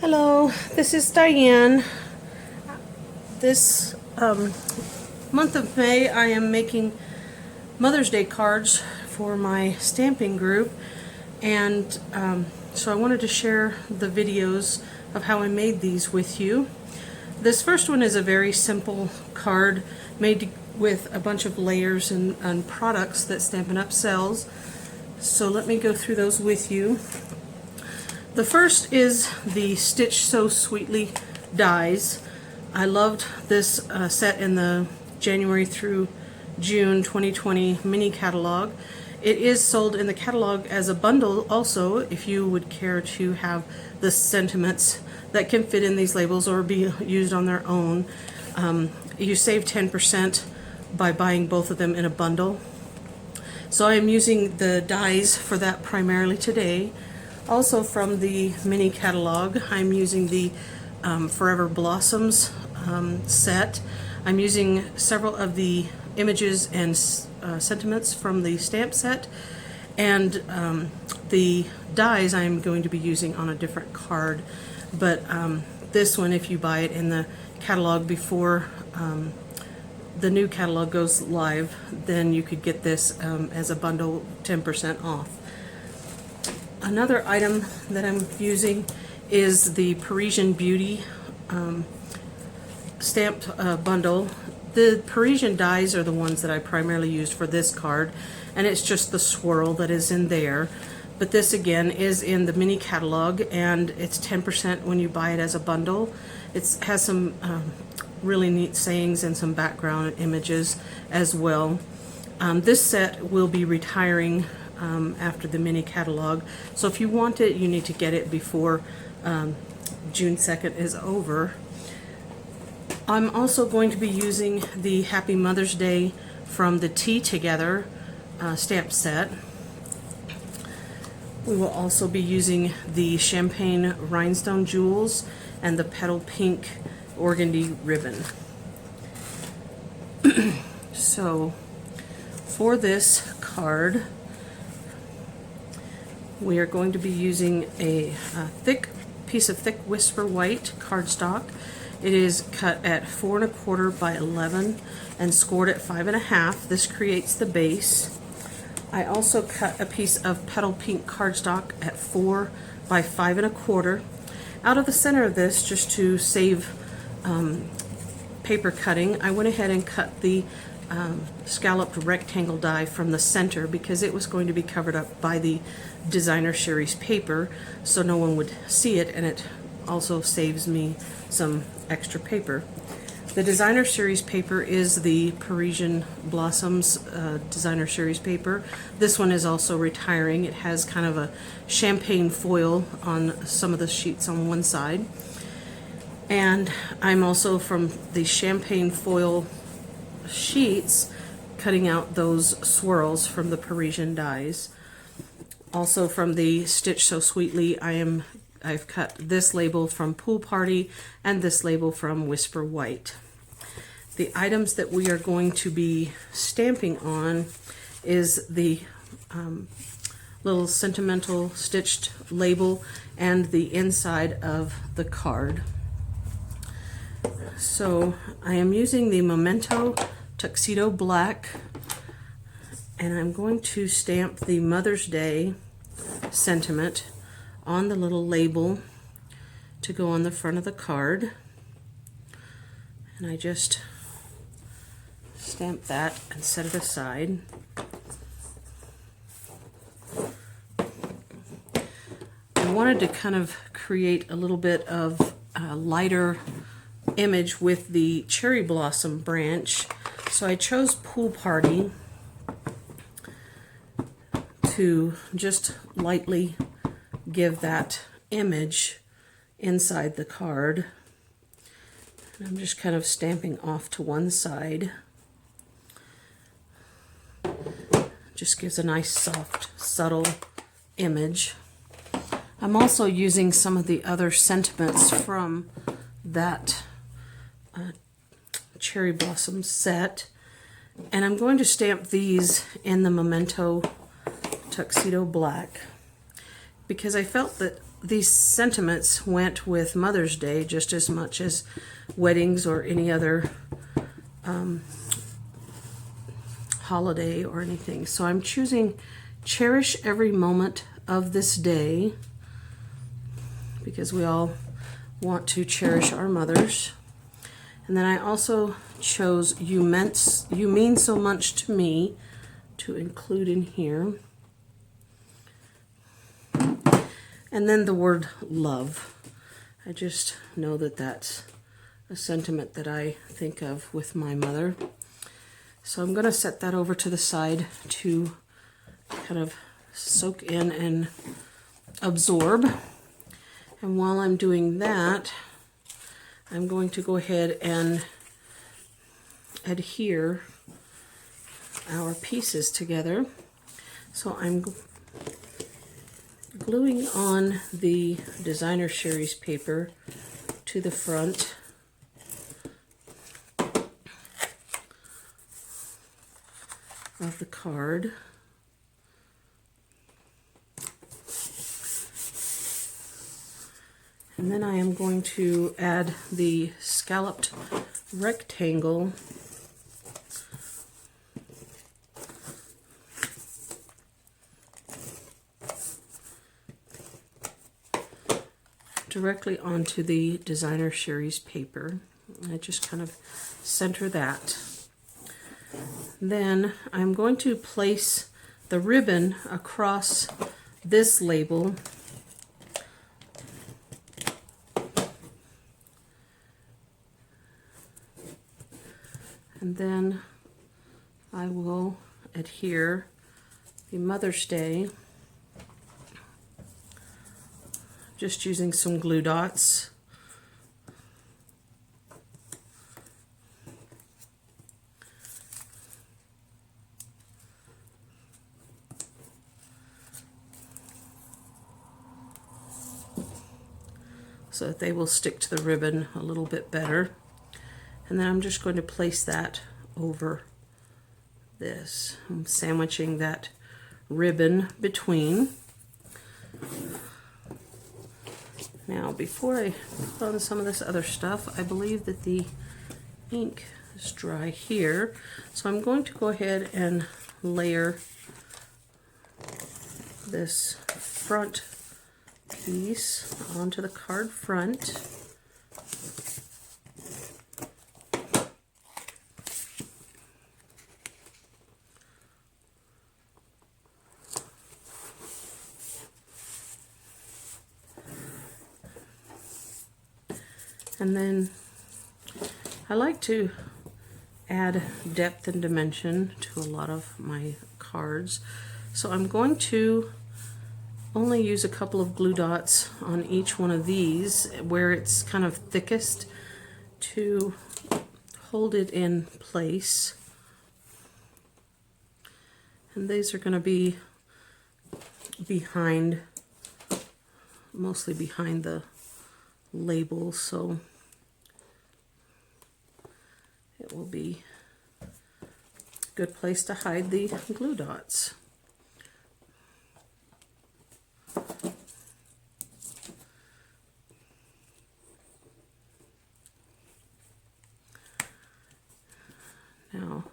Hello, this is Diane. This month of May I am making Mother's Day cards for my stamping group, and so I wanted to share the videos of how I made these with you. This first one is a very simple card made with a bunch of layers and products that Stampin' Up! Sells. So let me go through those with you. The first is the Stitch So Sweetly dies. I loved this set in the January through June 2020 mini catalog. It is sold in the catalog as a bundle also, if you would care to have the sentiments that can fit in these labels or be used on their own. You save 10% by buying both of them in a bundle. So I am using the dies for that primarily today. Also from the mini catalog, I'm using the Forever Blossoms set. I'm using several of the images and sentiments from the stamp set, and the dies I'm going to be using on a different card. But this one, if you buy it in the catalog before the new catalog goes live, then you could get this as a bundle 10% off. Another item that I'm using is the Parisian Beauty stamped bundle. The Parisian dies are the ones that I primarily used for this card, and it's just the swirl that is in there. But this again is in the mini catalog, and it's 10% when you buy it as a bundle. It has some really neat sayings and some background images as well. This set will be retiring after the mini catalog, so if you want it, you need to get it before June 2nd is over. I'm also going to be using the Happy Mother's Day from the Tea Together stamp set. We will also be using the Champagne Rhinestone Jewels and the Petal Pink Organdy Ribbon. So for this card, we are going to be using a thick piece of thick Whisper White cardstock. It is cut at 4 1/4 by 11 and scored at 5 1/2. This creates the base. I also cut a piece of Petal Pink cardstock at 4 by 5 1/4. Out of the center of this, just to save paper cutting, I went ahead and cut the scalloped rectangle die from the center because it was going to be covered up by the Designer Series paper, so no one would see it, and it also saves me some extra paper. The Designer Series paper is the Parisian Blossoms Designer Series paper. This one is also retiring. It has kind of a champagne foil on some of the sheets on one side. And I'm also, from the champagne foil sheets, cutting out those swirls from the Parisian dies. Also from the Stitch So Sweetly, I've cut this label from Pool Party and this label from Whisper White. The items that we are going to be stamping on is the little sentimental stitched label and the inside of the card. So I am using the Memento Tuxedo Black, and I'm going to stamp the Mother's Day sentiment on the little label to go on the front of the card. And I just stamp that and set it aside. I wanted to kind of create a little bit of a lighter image with the cherry blossom branch, so I chose Pool Party to just lightly give that image inside the card. And I'm just kind of stamping off to one side. Just gives a nice soft subtle image. I'm also using some of the other sentiments from that cherry blossom set, and I'm going to stamp these in the Memento Tuxedo Black because I felt that these sentiments went with Mother's Day just as much as weddings or any other holiday or anything. So I'm choosing cherish every moment of this day, because we all want to cherish our mothers. And then I also chose you mean so much to me to include in here. And then the word love. I just know that that's a sentiment that I think of with my mother. So I'm going to set that over to the side to kind of soak in and absorb. And while I'm doing that, I'm going to go ahead and adhere our pieces together. So I'm gluing on the Designer Sherry's paper to the front. Of the card. And then I am going to add the scalloped rectangle directly onto the Designer Sherry's paper. I just kind of center that. Then I'm going to place the ribbon across this label and then I will adhere the Mother's Day, just using some glue dots. So that they will stick to the ribbon a little bit better. And then I'm just going to place that over this. I'm sandwiching that ribbon between. Now, before I put on some of this other stuff, I believe that the ink is dry here. So I'm going to go ahead and layer this front piece onto the card front. And then I like to add depth and dimension to a lot of my cards. So I'm going to only use a couple of glue dots on each one of these where it's kind of thickest to hold it in place. And these are going to be behind, mostly behind the label, so it will be a good place to hide the glue dots. Now,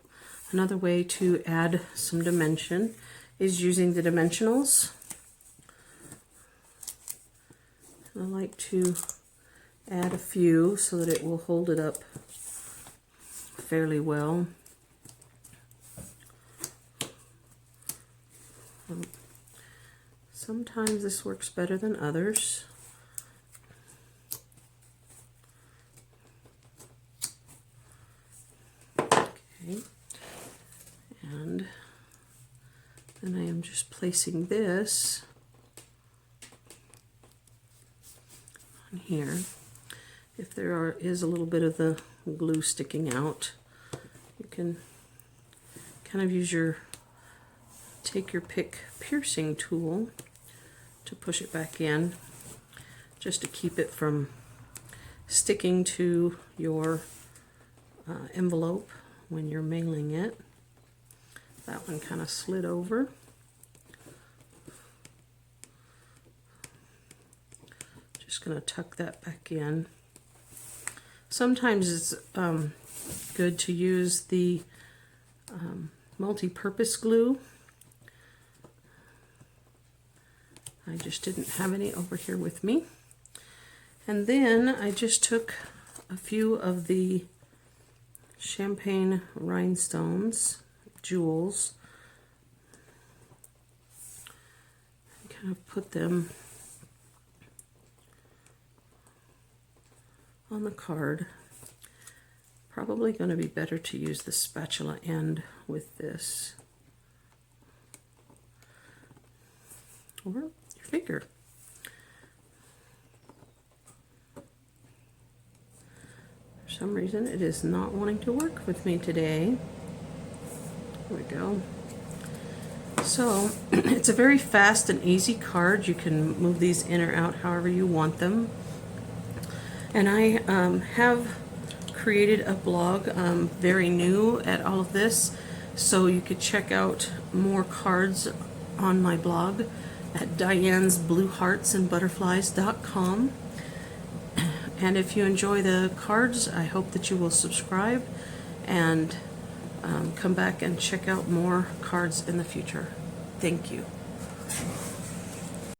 another way to add some dimension is using the dimensionals. I like to add a few so that it will hold it up fairly well. Sometimes this works better than others. Okay, and then I am just placing this on here. If there is a little bit of the glue sticking out, you can kind of use your take your pick piercing tool to push it back in, just to keep it from sticking to your envelope when you're mailing it. That one kind of slid over. going to tuck that back in. Sometimes it's good to use the multi-purpose glue. I just didn't have any over here with me. And then I just took a few of the champagne rhinestones, jewels, and kind of put them on the card. Probably going to be better to use the spatula end with this, or your finger. For some reason it is not wanting to work with me today. There we go. So it's a very fast and easy card. You can move these in or out however you want them. And I have created a blog, very new at all of this, so you could check out more cards on my blog at dianesblueheartsandbutterflies.com. And if you enjoy the cards, I hope that you will subscribe and come back and check out more cards in the future. Thank you.